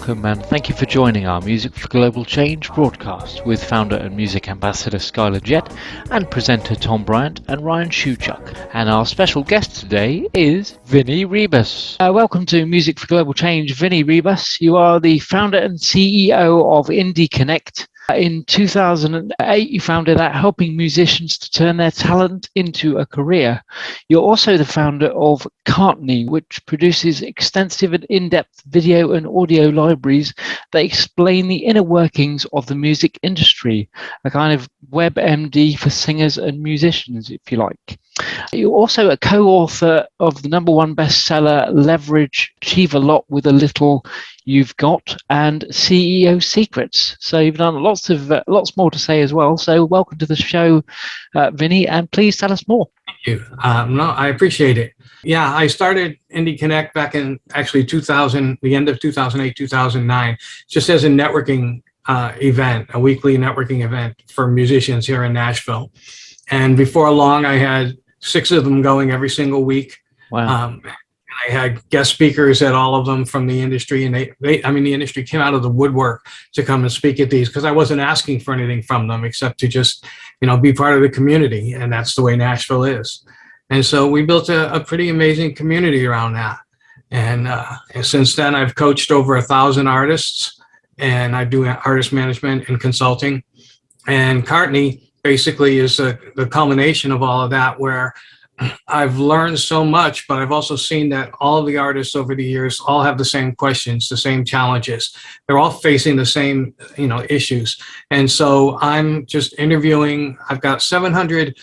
welcome and thank you for joining our Music for Global Change broadcast with founder and music ambassador Skyler Jett and presenter Tom Bryant and Ryan Shewchuk. And our special guest today is Vinny Ribas. Welcome to Music for Global Change, Vinny Ribas. You are the founder and CEO of Indie Connect. In 2008, you founded that, helping musicians to turn their talent into a career. You're also the founder of Cartne, which produces extensive and in-depth video and audio libraries that explain the inner workings of the music industry, a kind of WebMD for singers and musicians, if you like. You're also a co-author of the #1 bestseller, Leverage, Achieve a Lot with a Little You've Got, and CEO Secrets. So you've done lots more to say as well. So welcome to the show, Vinny, and please tell us more. Thank you. I appreciate it. Yeah, I started Indie Connect back in actually the end of 2008, 2009, just as a networking event, a weekly networking event for musicians here in Nashville. And before long, I had 6 of them going every single week. Wow. I had guest speakers at all of them from the industry, and the industry came out of the woodwork to come and speak at these because I wasn't asking for anything from them except to just, be part of the community, and that's the way Nashville is. And so we built a pretty amazing community around that. And since then, I've coached over 1,000 artists, and I do artist management and consulting. And Cartne basically is the culmination of all of that, where I've learned so much, but I've also seen that all of the artists over the years all have the same questions, the same challenges. They're all facing the same, issues. And so I'm just interviewing. I've got 700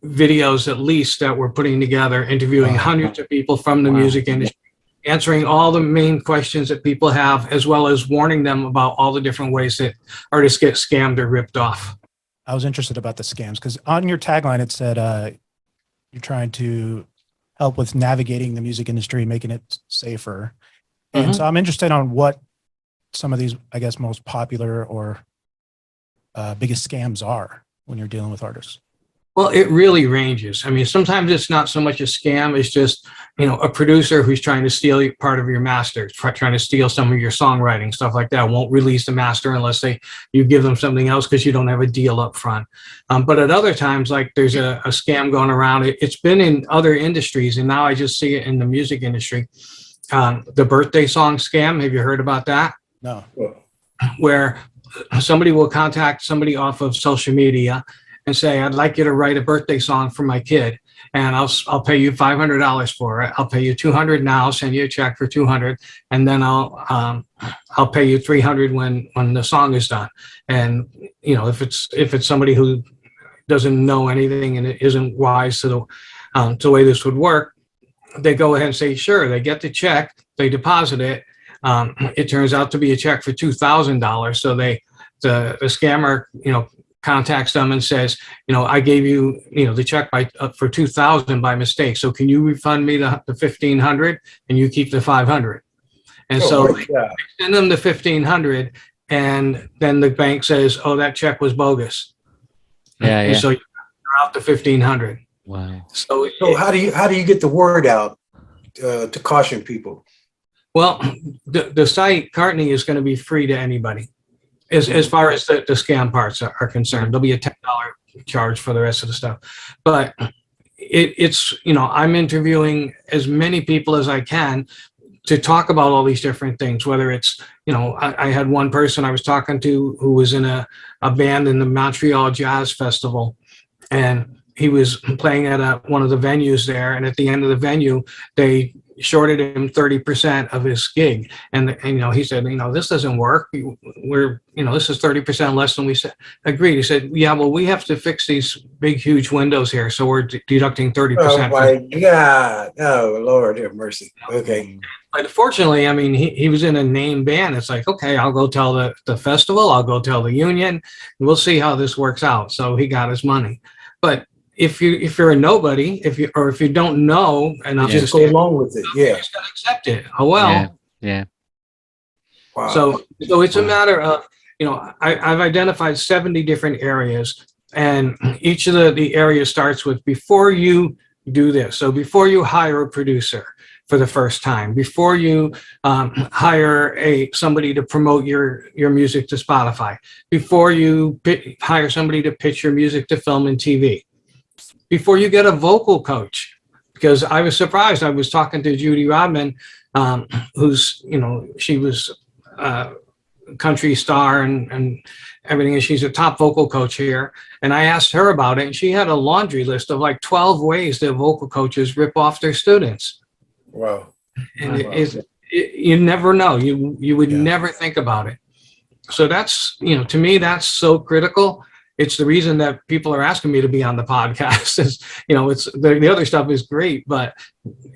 videos at least that we're putting together, interviewing hundreds of people from the music industry, answering all the main questions that people have, as well as warning them about all the different ways that artists get scammed or ripped off. I was interested about the scams because on your tagline, it said, you're trying to help with navigating the music industry, making it safer. And so I'm interested on what some of these, I guess, most popular or biggest scams are when you're dealing with artists. Well, it really ranges. I mean, sometimes it's not so much a scam. It's just, a producer who's trying to steal part of your master, trying to steal some of your songwriting, stuff like that. Won't release the master unless you give them something else because you don't have a deal up front. But at other times, like there's a scam going around. It's been in other industries, and now I just see it in the music industry. The birthday song scam. Have you heard about that? No. Where somebody will contact somebody off of social media and say, I'd like you to write a birthday song for my kid, and I'll pay you $500 for it. I'll pay you $200 now, send you a check for $200, and then I'll pay you $300 when the song is done. And if it's somebody who doesn't know anything and it isn't wise to the way this would work, they go ahead and say sure. They get the check, they deposit it. It turns out to be a check for $2,000. So the scammer contacts them and says, I gave you, the check for $2,000 by mistake. So can you refund me the $1,500 and you keep the $500? And so they send them the $1,500, and then the bank says, oh, that check was bogus. Yeah. So you're out the $1,500. Wow. So how do you get the word out to caution people? Well, the site Cartne is going to be free to anybody. As far as the scam parts are concerned, there'll be a $10 charge for the rest of the stuff. But it's I'm interviewing as many people as I can to talk about all these different things, whether it's, I had one person I was talking to who was in a band in the Montreal Jazz Festival, and he was playing at one of the venues there. And at the end of the venue, they shorted him 30% of his gig. And he said, this doesn't work. This is 30% less than we said. Agreed. He said, yeah, well, we have to fix these big, huge windows here. So we're deducting 30%. Oh my God. Oh, Lord have mercy. Okay. But fortunately, he was in a name band. It's like, okay, I'll go tell the festival. I'll go tell the union. We'll see how this works out. So he got his money. But if you're a nobody, if you don't know, and I'll just go along with it, you just gotta accept it. Oh well. Yeah. Wow. So it's a matter of, I've identified 70 different areas, and each of the areas starts with before you do this. So before you hire a producer, for the first time, before you hire somebody to promote your music to Spotify, before you hire somebody to pitch your music to film and TV, before you get a vocal coach. Because I was surprised. I was talking to Judy Rodman, who's, she was a country star and everything, and she's a top vocal coach here. And I asked her about it, and she had a laundry list of like 12 ways that vocal coaches rip off their students. Wow. And you never know. You would never think about it. So that's, to me, that's so critical. It's the reason that people are asking me to be on the podcast. Is, it's the other stuff is great, but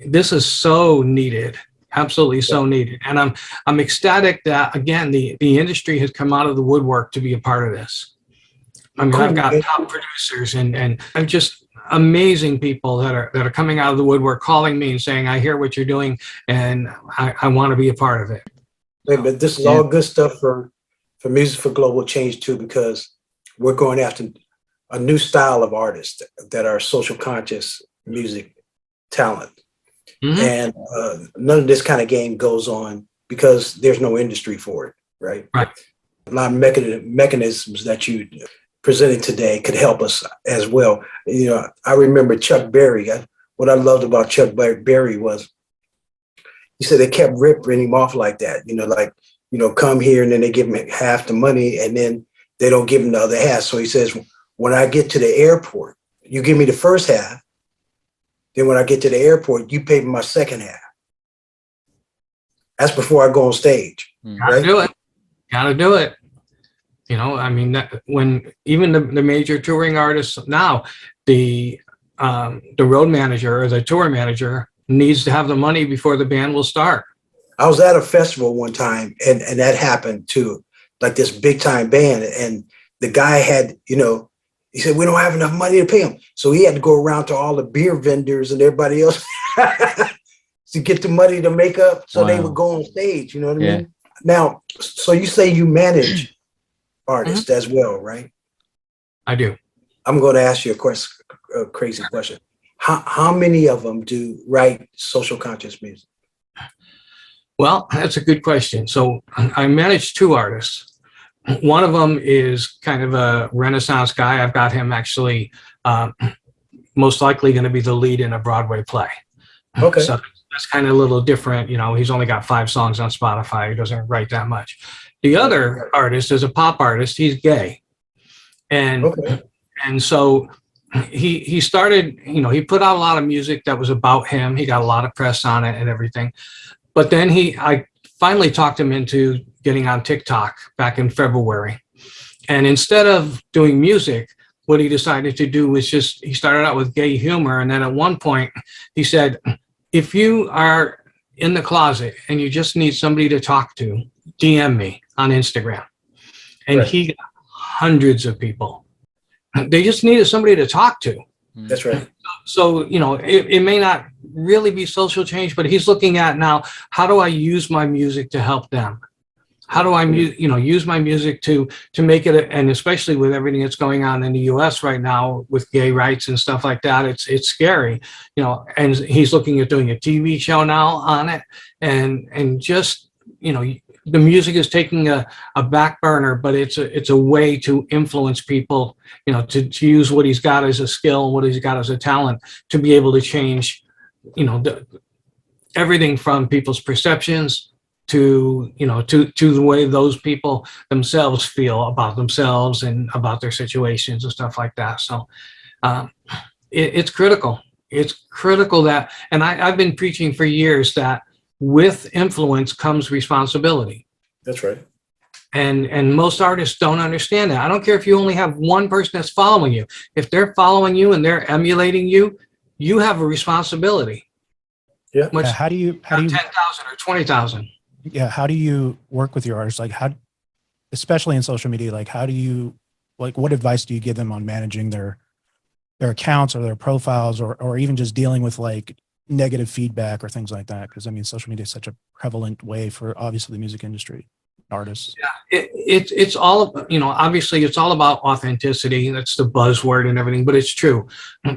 this is so needed. Absolutely so needed. And I'm ecstatic that, again, the industry has come out of the woodwork to be a part of this. I mean, I've got top producers and just amazing people that are coming out of the woodwork, calling me and saying, I hear what you're doing and I want to be a part of it. But this is all good stuff for Music for Global Change too, because we're going after a new style of artists that are social conscious music talent. Mm-hmm. And none of this kind of game goes on because there's no industry for it, right? Right. A lot of mechanisms that you presented today could help us as well. I remember Chuck Berry. What I loved about Chuck Berry was he said they kept ripping him off like that. Come here and then they give him half the money and then they don't give him the other half. So he says, when I get to the airport, you give me the first half. Then when I get to the airport, you pay me my second half. That's before I go on stage. Gotta do it. Gotta do it. When even the major touring artists now, the road manager or the tour manager needs to have the money before the band will start. I was at a festival one time and that happened to like this big time band. And the guy had, he said, we don't have enough money to pay him. So he had to go around to all the beer vendors and everybody else to get the money to make up so they would go on stage. You know what I mean? Now, so you say you manage artists as well, right? I do. I'm going to ask you a crazy question. How many of them do write social conscious music? Well, that's a good question. So I manage two artists. One of them is kind of a Renaissance guy. I've got him actually most likely going to be the lead in a Broadway play. Okay. So that's kind of a little different. He's only got 5 songs on Spotify. He doesn't write that much. The other artist is a pop artist. He's gay. And so he started, he put out a lot of music that was about him. He got a lot of press on it and everything. But then I finally talked him into getting on TikTok back in February. And instead of doing music, what he decided to do was he started out with gay humor. And then at one point he said, if you are in the closet and you just need somebody to talk to, DM me on Instagram. And he got hundreds of people. They just needed somebody to talk to. That's right. So, it may not really be social change, but he's looking at now, how do I use my music to help them? How do I, use my music to make it, and especially with everything that's going on in the U.S. right now with gay rights and stuff like that, it's scary, and he's looking at doing a TV show now on it, and just, the music is taking a back burner, but it's a way to influence people, to use what he's got as a skill, what he's got as a talent, to be able to change, everything from people's perceptions to the way those people themselves feel about themselves and about their situations and stuff like that. So it's critical. It's critical that, and I've been preaching for years that with influence comes responsibility. That's right. And most artists don't understand that. I don't care if you only have one person that's following you. If they're following you and they're emulating you, you have a responsibility. Yeah. How do you 10,000 or 20,000? Yeah. How do you work with your artists? Like especially in social media, like what advice do you give them on managing their accounts or their profiles or even just dealing with like negative feedback or things like that? Because social media is such a prevalent way for obviously the music industry, artists. Yeah, it's all, obviously it's all about authenticity. That's the buzzword and everything, but it's true.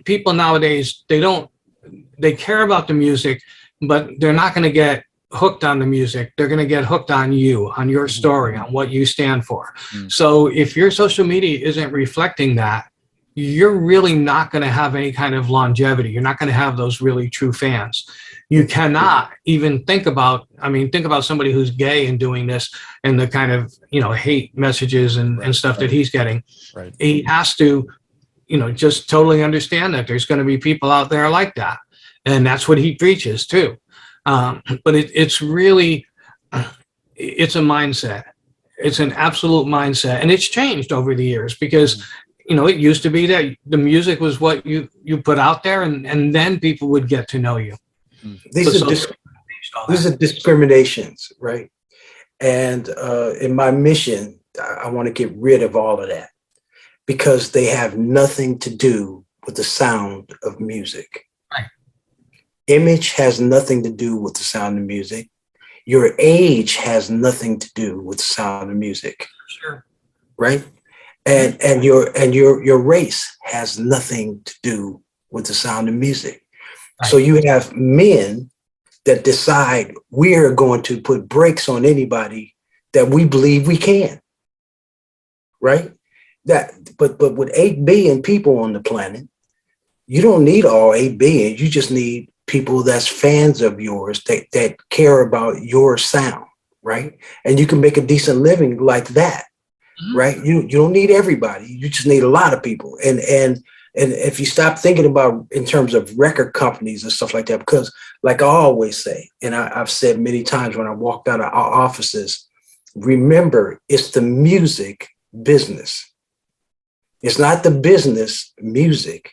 People nowadays, they care about the music but they're not going to get hooked on the music. They're going to get hooked on you, on your story, on what you stand for. So if your social media isn't reflecting that, you're really not going to have any kind of longevity. You're not going to have those really true fans. You cannot even think about somebody who's gay and doing this and the kind of, hate messages and stuff that he's getting. Right. He has to, just totally understand that there's going to be people out there like that. And that's what he preaches too. But it's really, it's a mindset. It's an absolute mindset. And it's changed over the years because, it used to be that the music was what you put out there and then people would get to know you. These are discriminations, right? And in my mission, I want to get rid of all of that because they have nothing to do with the sound of music. Right. Image has nothing to do with the sound of music. Your age has nothing to do with the sound of music. Sure. Right? And your race has nothing to do with the sound of music. Right. So you have men that decide we're going to put brakes on anybody that we believe we can. Right? But with 8 billion people on the planet, you don't need all 8 billion. You just need people that's fans of yours that care about your sound, right? And you can make a decent living like that, right? You don't need everybody. You just need a lot of people. And if you stop thinking about in terms of record companies and stuff like that, because like I always say, and I've said many times when I walked out of our offices, remember, it's the music business. It's not the business music.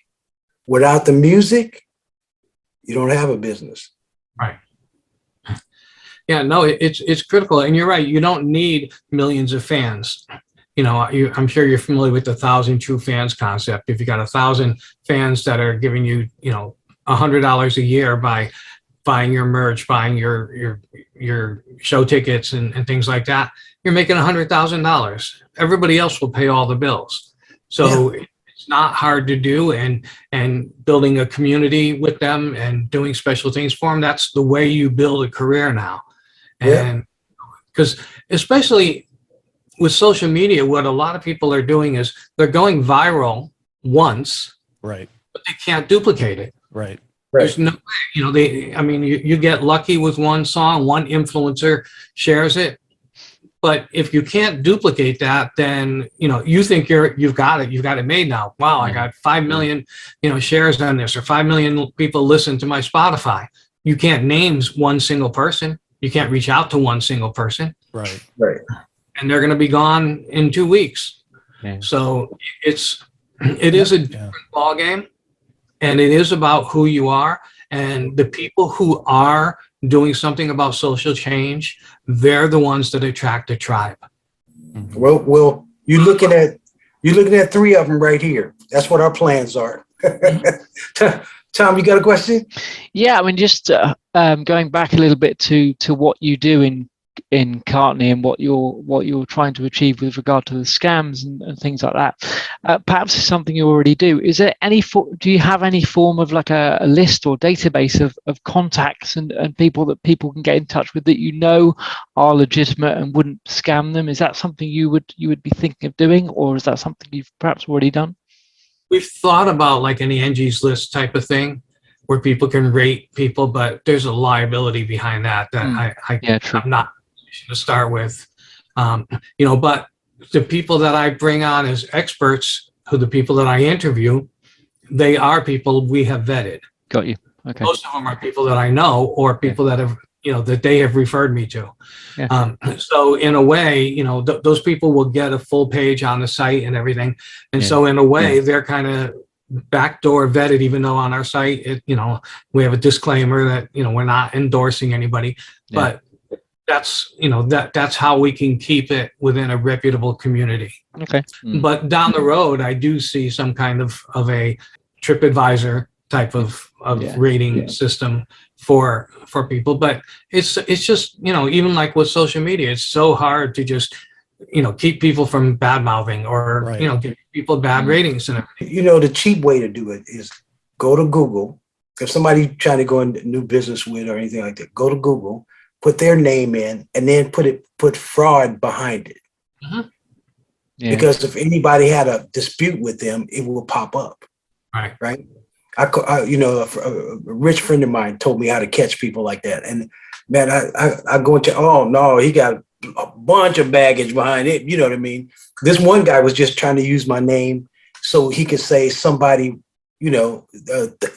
Without the music, you don't have a business. Right. Yeah, no, it's critical. And you're right. You don't need millions of fans. I'm sure you're familiar with the 1,000 true fans concept. If you got 1,000 fans that are giving you, $100 a year by buying your merch, buying your show tickets and things like that, you're making $100,000. Everybody else will pay all the bills. So it's not hard to do, and building a community with them and doing special things for them. That's the way you build a career now. And because especially with social media, what a lot of people are doing is they're going viral once, right? But they can't duplicate it. Right. There's no way, you get lucky with one song, one influencer shares it. But if you can't duplicate that, then, you think you've got it made now. Wow, I got 5 million, shares on this, or 5 million people listen to my Spotify. You can't name one single person. You can't reach out to one single person. Right. Right. And they're going to be gone in 2 weeks. Yeah. So it is a different ball game, and it is about who you are, and the people who are doing something about social change, they're the ones that attract a tribe. Well, you're looking at 3 of them right here. That's what our plans are. Tom, you got a question? Yeah, just going back a little bit to what you do in Cartne and what you're trying to achieve with regard to the scams and things like that. Perhaps it's something you already do. Is there do you have any form of like a list or database of contacts and people that people can get in touch with that are legitimate and wouldn't scam them? Is that something you would be thinking of doing, or is that something you've perhaps already done? We've thought about like an Angie's List type of thing where people can rate people, but there's a liability behind that I'm not to start with. But the people that I bring on as experts, the people that I interview, they are people we have vetted. Got you. Okay. Most of them are people that I know, or people that have, that they have referred me to. Yeah. So in a way, those people will get a full page on the site and everything. And so in a way, they're kind of backdoor vetted, even though on our site, we have a disclaimer that, we're not endorsing anybody, but that's, that's how we can keep it within a reputable community. Okay. But down the road, I do see some kind of a TripAdvisor type of rating system for people. But it's just, even like with social media, it's so hard to just, keep people from bad mouthing or, give people bad ratings and everything. The cheap way to do it is go to Google if somebody trying to go into new business with or anything like that, go to Google, put their name in, and then put fraud behind it. Mhm. Yeah. Because if anybody had a dispute with them, it will pop up. Right. A rich friend of mine told me how to catch people like that. And man, I go into, oh no, he got a bunch of baggage behind it. You know what I mean? This one guy was just trying to use my name so he could say somebody,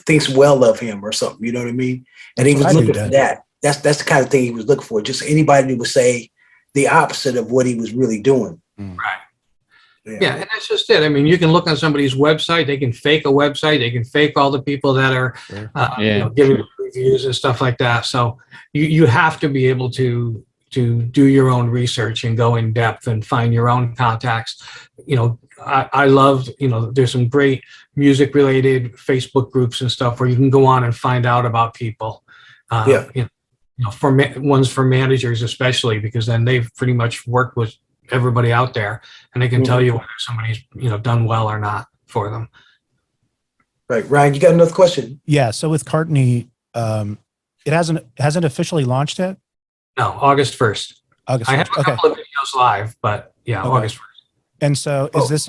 thinks well of him or something. You know what I mean? And he was looking for that. That's the kind of thing he was looking for. Just anybody who would say the opposite of what he was really doing. Right. Yeah, and that's just it. I mean, you can look on somebody's website. They can fake a website. They can fake all the people that are giving reviews and stuff like that. So you have to be able to do your own research and go in depth and find your own contacts. I loved, there's some great music related Facebook groups and stuff where you can go on and find out about people. Ones for managers, especially, because then they've pretty much worked with everybody out there and they can tell you whether somebody's done well or not for them. Right. Ryan, you got another question? Yeah. So with Cartne, it hasn't officially launched yet? No, August 1st. I have a couple of videos live, but August 1st. And so is this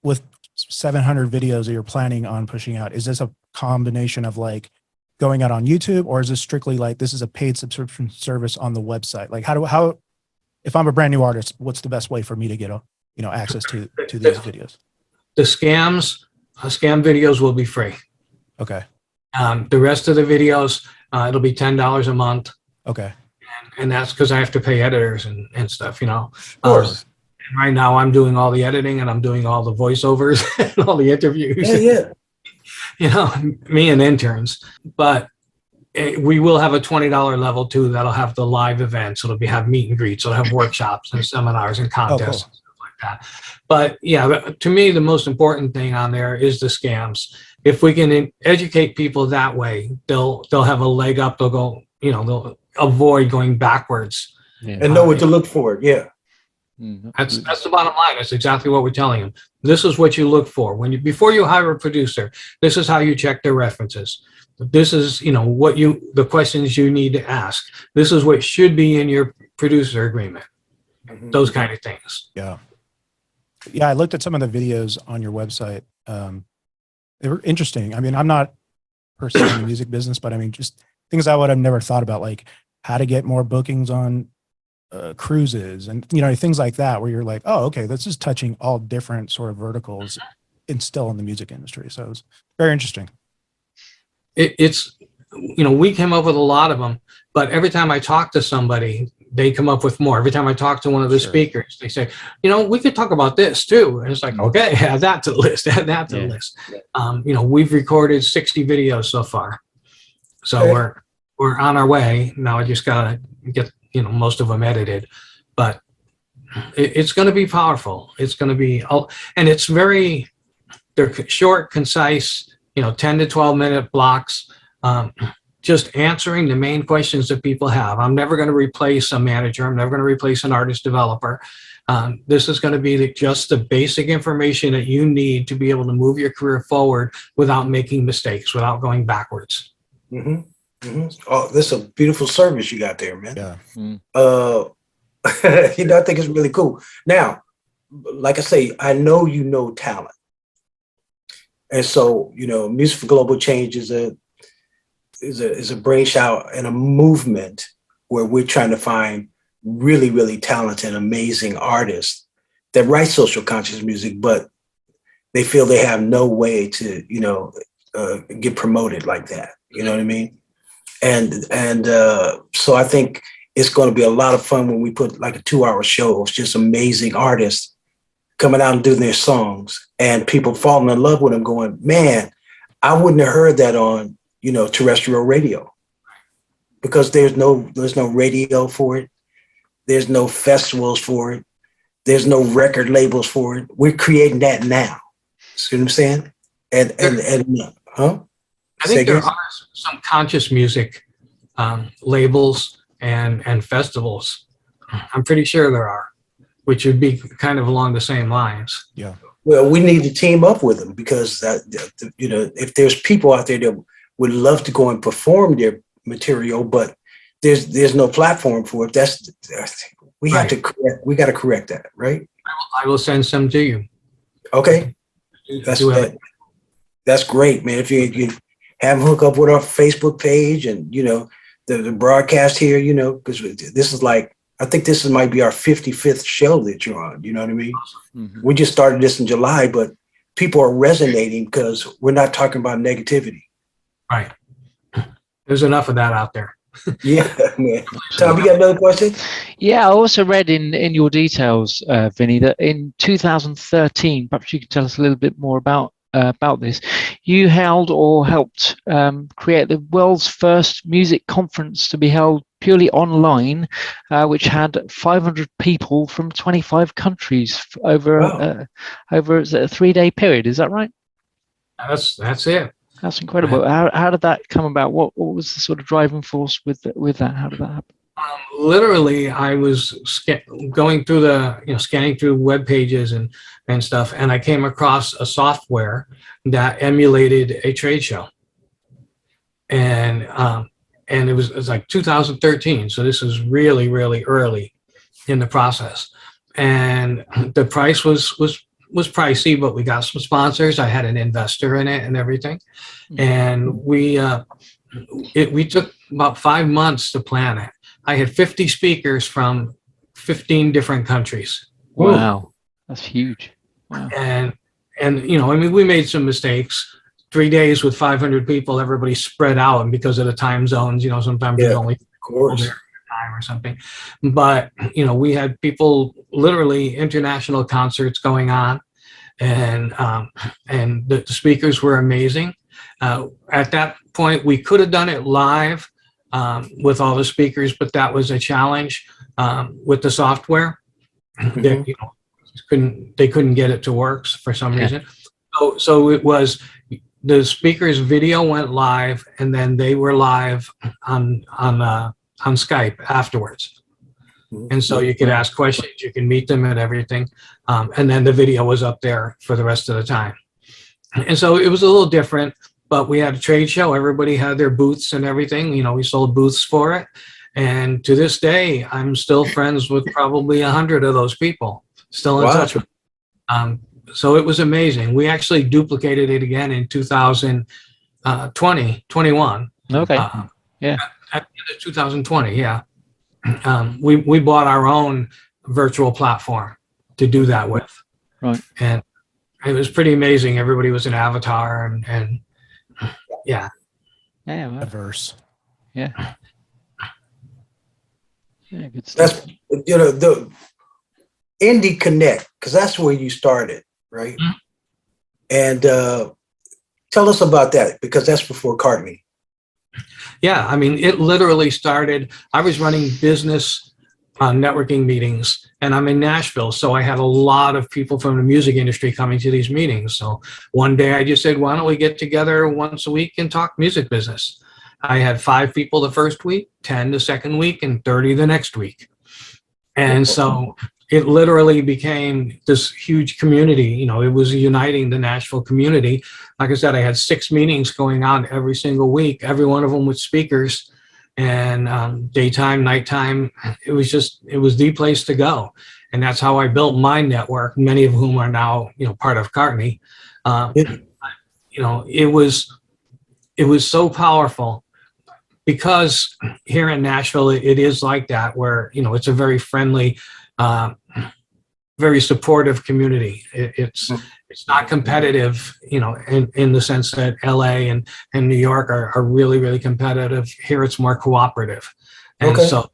with 700 videos that you're planning on pushing out, is this a combination of like going out on YouTube, or is this strictly like this is a paid subscription service on the website? Like how if I'm a brand new artist, what's the best way for me to get access to these videos? The scam videos will be free. Okay. The rest of the videos, it'll be $10 a month. Okay. And that's because I have to pay editors and stuff, Of course. Right now I'm doing all the editing and I'm doing all the voiceovers and all the interviews. Yeah. Me and interns. But we will have a $20 level too that'll have the live events. It'll have meet and greets. It'll have workshops and seminars and contests and stuff like that. But to me, the most important thing on there is the scams. If we can educate people that way, they'll have a leg up. They'll go, they'll avoid going backwards. And know what to look for. Yeah. That's the bottom line. That's exactly what we're telling them. This is what you look for before you hire a producer. This is how you check their references. This is, the questions you need to ask. This is what should be in your producer agreement. Those kind of things. Yeah. Yeah. I looked at some of the videos on your website. They were interesting. I mean, I'm not personally in the music business, but I mean, just things I would have never thought about, like how to get more bookings on cruises and, things like that, where you're like, oh, okay, this is touching all different sort of verticals and still in the music industry. So it was very interesting. It's we came up with a lot of them, but every time I talk to somebody, they come up with more. Every time I talk to one of the speakers, they say, we could talk about this too. And it's like, okay, add that to the list, add that to the list. We've recorded 60 videos so far. So we're on our way. Now I just got to get, most of them edited, but it's going to be powerful. It's going to be, and it's they're short, concise, 10 to 12 minute blocks, just answering the main questions that people have. I'm never going to replace a manager. I'm never going to replace an artist developer. This is going to be just the basic information that you need to be able to move your career forward without making mistakes, without going backwards. Oh, this is a beautiful service you got there, man. Yeah. I think it's really cool. Now, like I say, I know talent. And so, Music for Global Change is a brainchild and a movement where we're trying to find really, really talented, amazing artists that write social conscious music, but they feel they have no way to, get promoted like that. You know what I mean? And so I think it's going to be a lot of fun when we put like a 2-hour show of just amazing artists coming out and doing their songs, and people falling in love with them, going, man, I wouldn't have heard that on, terrestrial radio, because there's no radio for it. There's no festivals for it. There's no record labels for it. We're creating that now. See what I'm saying? And I think there are some conscious music labels and festivals. I'm pretty sure there are, which would be kind of along the same lines. Yeah. Well, we need to team up with them, because if there's people out there that would love to go and perform their material, but there's no platform for it. We have to correct. We got to correct that, right? I will send some to you. Okay, that's great, man. If you have them hook up with our Facebook page and the broadcast here, because this is like, I think this might be our 55th show that you're on. You know what I mean? Mm-hmm. We just started this in July, but people are resonating because we're not talking about negativity. Right. There's enough of that out there. Yeah, man. Tom, you got another question? Yeah, I also read in your details, Vinny, that in 2013, perhaps you could tell us a little bit more about this. You held or helped create the world's first music conference to be held purely online, which had 500 people from 25 countries over a 3-day period. Is that right? That's it. That's incredible. How did that come about? What was the sort of driving force with that? How did that happen? Literally, I was going through scanning through web pages and stuff, and I came across a software that emulated a trade show, and it was like 2013. So this was really, really early in the process, and the price was pricey, but we got some sponsors. I had an investor in it and everything. And we took about 5 months to plan it. I had 50 speakers from 15 different countries. Wow. That's huge. Wow. And we made some mistakes. 3 days with 500 people, everybody spread out, and because of the time zones, sometimes there's only time or something. But we had people, literally international concerts going on, and the speakers were amazing. At that point, we could have done it live with all the speakers, but that was a challenge with the software. Mm-hmm. They couldn't get it to work for some reason. So it was, the speakers' video went live, and then they were live on Skype afterwards. And so you could ask questions, you can meet them and everything. And then the video was up there for the rest of the time. And so it was a little different, but we had a trade show. Everybody had their booths and everything. We sold booths for it. And to this day, I'm still friends with probably 100 of those people, still in touch with them. So it was amazing. We actually duplicated it again in 2021. Okay. Yeah. At the end of 2020, yeah. We bought our own virtual platform to do that with. Right. And it was pretty amazing. Everybody was an avatar and yeah. Yeah. Well, Diverse. yeah. Yeah, good stuff. That's the Indie Connect, because that's where you started, right? Mm-hmm. And tell us about that, because that's before Cartne. Yeah, I mean, it literally started, I was running business networking meetings, and I'm in Nashville, so I had a lot of people from the music industry coming to these meetings. So one day I just said, why don't we get together once a week and talk music business? I had 5 people the first week, 10 the second week, and 30 the next week. And so it literally became this huge community. It was uniting the Nashville community. Like I said, I had 6 meetings going on every single week, every one of them with speakers, and daytime, nighttime. It was the place to go. And that's how I built my network, many of whom are now, part of Cartne. It was so powerful, because here in Nashville, it is like that, where, it's a very friendly, very supportive community. It's not competitive, in the sense that LA and New York are really, really competitive. Here it's more cooperative. And so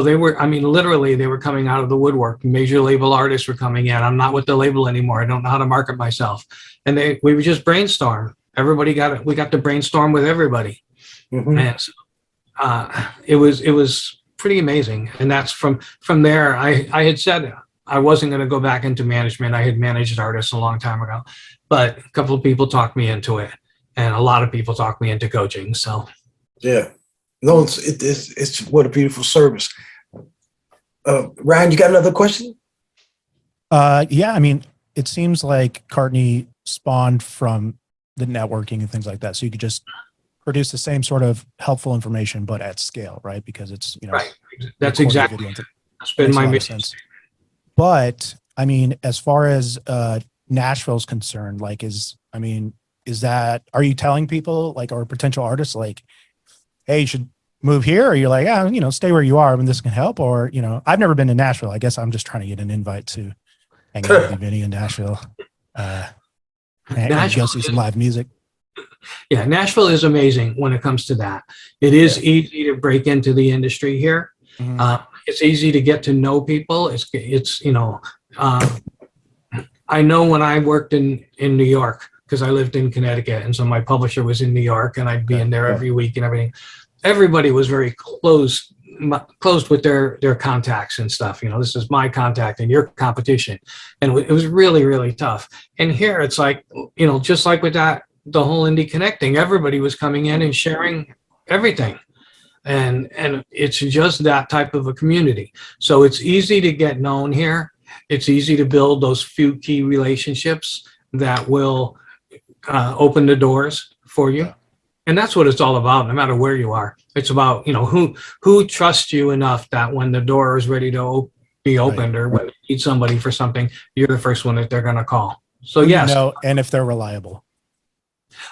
they were, literally they were coming out of the woodwork. Major label artists were coming in. I'm not with the label anymore. I don't know how to market myself. And we would just brainstorm. We got to brainstorm with everybody. Mm-hmm. And so, it was pretty amazing. And that's from there. I had said I wasn't going to go back into management. I had managed artists a long time ago, but a couple of people talked me into it, and a lot of people talked me into coaching. So yeah, no, it's what a beautiful service. Ryan, you got another question? Yeah, it seems like Cartne spawned from the networking and things like that. So you could just produce the same sort of helpful information, but at scale, right? Because it's, right. That's exactly. That's been my mission. But I mean, as far as Nashville's concerned, like, are you telling people, like, or potential artists, like, hey, you should move here, or you're like, stay where you are, I mean, this can help? Or, I've never been to Nashville. I guess I'm just trying to get an invite to hang out with you, Vinny, in Nashville. And go see some live music. Yeah, Nashville is amazing when it comes to that. It is easy to break into the industry here. Mm-hmm. It's easy to get to know people. I know when I worked in New York, because I lived in Connecticut, and so my publisher was in New York, and I'd be in there every week and everything. Everybody was very closed with their contacts and stuff. This is my contact and your competition, and it was really, really tough. And here it's like, just like with that, the whole Indie Connecting, everybody was coming in and sharing everything. And it's just that type of a community. So it's easy to get known here. It's easy to build those few key relationships that will open the doors for you. Yeah. And that's what it's all about, no matter where you are. It's about, who trusts you enough that when the door is ready to be opened, or when you need somebody for something, you're the first one that they're going to call. So yes. And if they're reliable.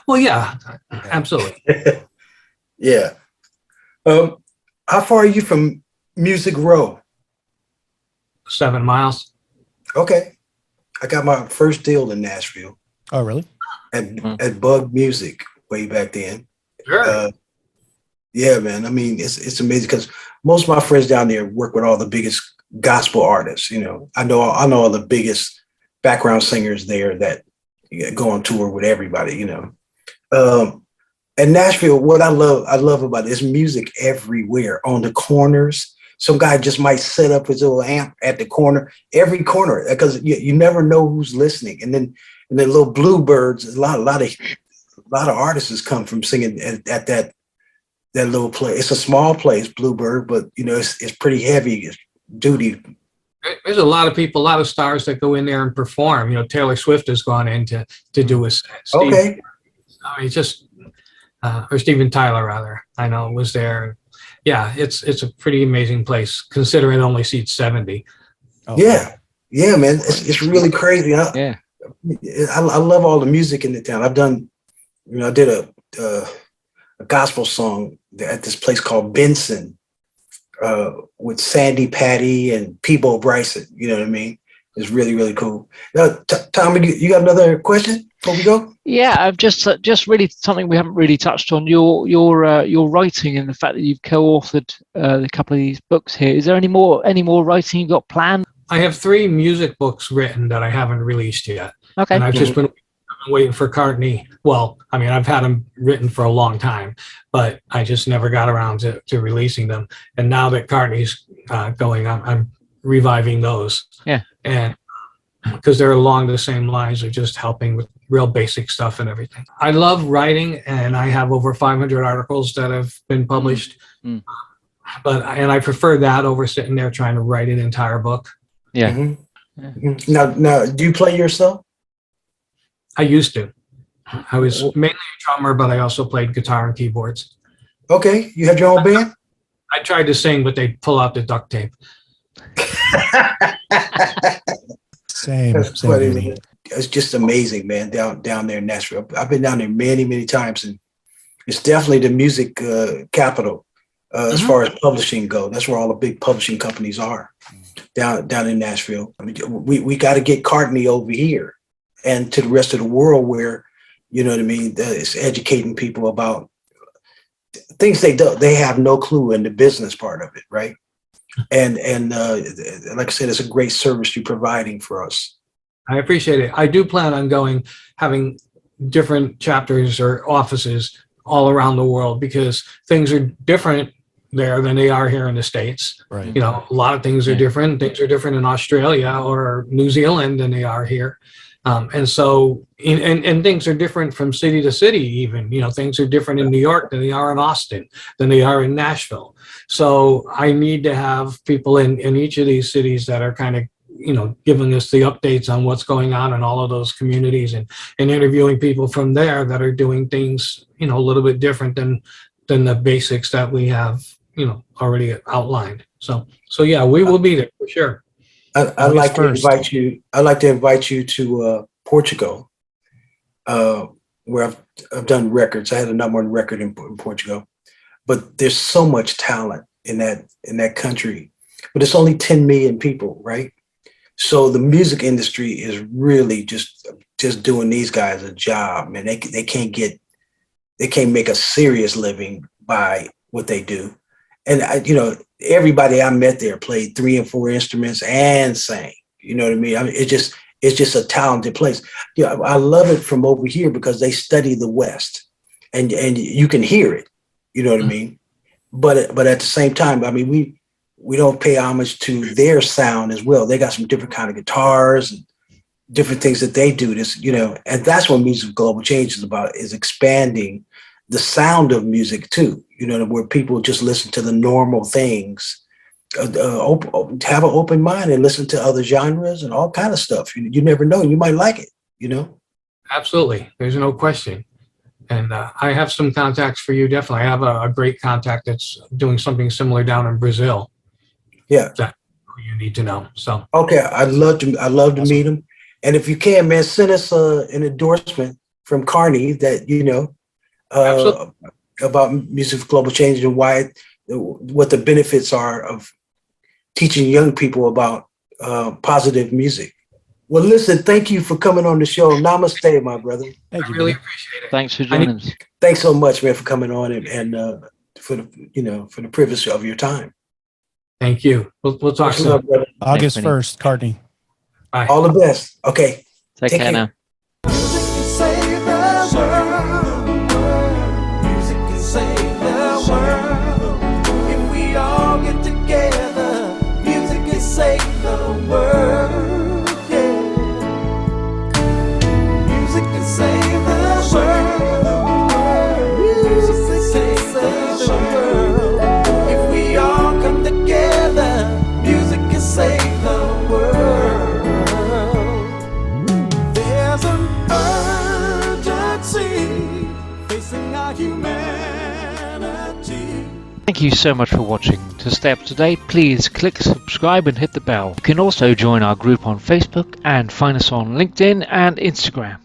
Well, yeah, absolutely. Yeah. How far are you from Music Row? 7 miles. Okay. I got my first deal in Nashville. Oh, really? At Bug Music way back then. Sure. Yeah, man. I mean, it's amazing because most of my friends down there work with all the biggest gospel artists. I know all the biggest background singers there that go on tour with everybody. And Nashville, what I love about it is music everywhere on the corners. Some guy just might set up his little amp at the corner, every corner, because you never know who's listening. And then little bluebirds, a lot of artists come from singing at that little place. It's a small place, Bluebird, but it's pretty heavy duty. There's a lot of people, a lot of stars that go in there and perform. Taylor Swift has gone in to do a set. Okay. Or Steven Tyler, rather, I know was there. Yeah, it's a pretty amazing place, considering it only seats 70. Oh, yeah, man, it's really crazy. I love all the music in the town. I've done, I did a gospel song at this place called Benson with Sandy Patty and Peebo Bryson. You know what I mean? It's really, really cool. Now, Tommy, you got another question before we go? Yeah, I've just really something we haven't really touched on, your writing and the fact that you've co-authored a couple of these books here. Is there any more writing you've got planned? I have 3 music books written that I haven't released yet. Okay. And I've just been waiting for Cartne. Well, I mean, I've had them written for a long time, but I just never got around to releasing them. And now that Cartne's going, I'm reviving those. Yeah. And because they're along the same lines of just helping with real basic stuff and everything. I love writing, and I have over 500 articles that have been published. But I prefer that over sitting there trying to write an entire book. Yeah. Mm-hmm. Now, do you play yourself? I used to. I was mainly a drummer, but I also played guitar and keyboards. Okay, you had your own band? I tried to sing, but they pull out the duct tape. Same. Funny, man. It's just amazing, man, down there in Nashville. I've been down there many, many times, and it's definitely the music capital as far as publishing go. That's where all the big publishing companies are, down in Nashville. I mean, we got to get Cartne over here and to the rest of the world where, you know what I mean, it's educating people about things they have no clue in the business part of it, right? And like I said, it's a great service you're providing for us. I appreciate it. I do plan on having different chapters or offices all around the world, because things are different there than they are here in the States. Right. A lot of things are different. Things are different in Australia or New Zealand than they are here. And so, and things are different from city to city, even, things are different in New York than they are in Austin, than they are in Nashville. So I need to have people in each of these cities that are kind of giving us the updates on what's going on in all of those communities, and interviewing people from there that are doing things, a little bit different than the basics that we have, already outlined. So yeah, we will be there for sure. I'd like to invite you. I'd like to invite you to Portugal, where I've done records. I had a number one record in Portugal, but there's so much talent in that country. But it's only 10 million people, right? So the music industry is really just doing these guys a job, man. They can't make a serious living by what they do. And everybody I met there played 3 and 4 instruments and sang. You know what I mean? It's just a talented place. I love it from over here because they study the West, and you can hear it. You know what I mean? But at the same time, we don't pay homage to their sound as well. They got some different kind of guitars and different things that they do. And that's what Music Global Change is about, is expanding the sound of music too. Where people just listen to the normal things, have an open mind and listen to other genres and all kind of stuff. You never know, you might like it. Absolutely, there's no question. And I have some contacts for you. Definitely, I have a great contact that's doing something similar down in Brazil. Yeah, that you need to know. So okay, I'd love to meet him. And if you can, man, send us an endorsement from Cartne that about Music for Global Change and what the benefits are of teaching young people about positive music. Well, listen, thank you for coming on the show. Namaste, my brother. I really appreciate it. Thanks for joining us. Thanks so much, man, for coming on and for the privilege of your time. Thank you. We'll talk soon. August 1st, Cartne. Bye. All the best. Okay. Take care now. Thank you so much for watching. To stay up to date, please click subscribe and hit the bell. You can also join our group on Facebook and find us on LinkedIn and Instagram.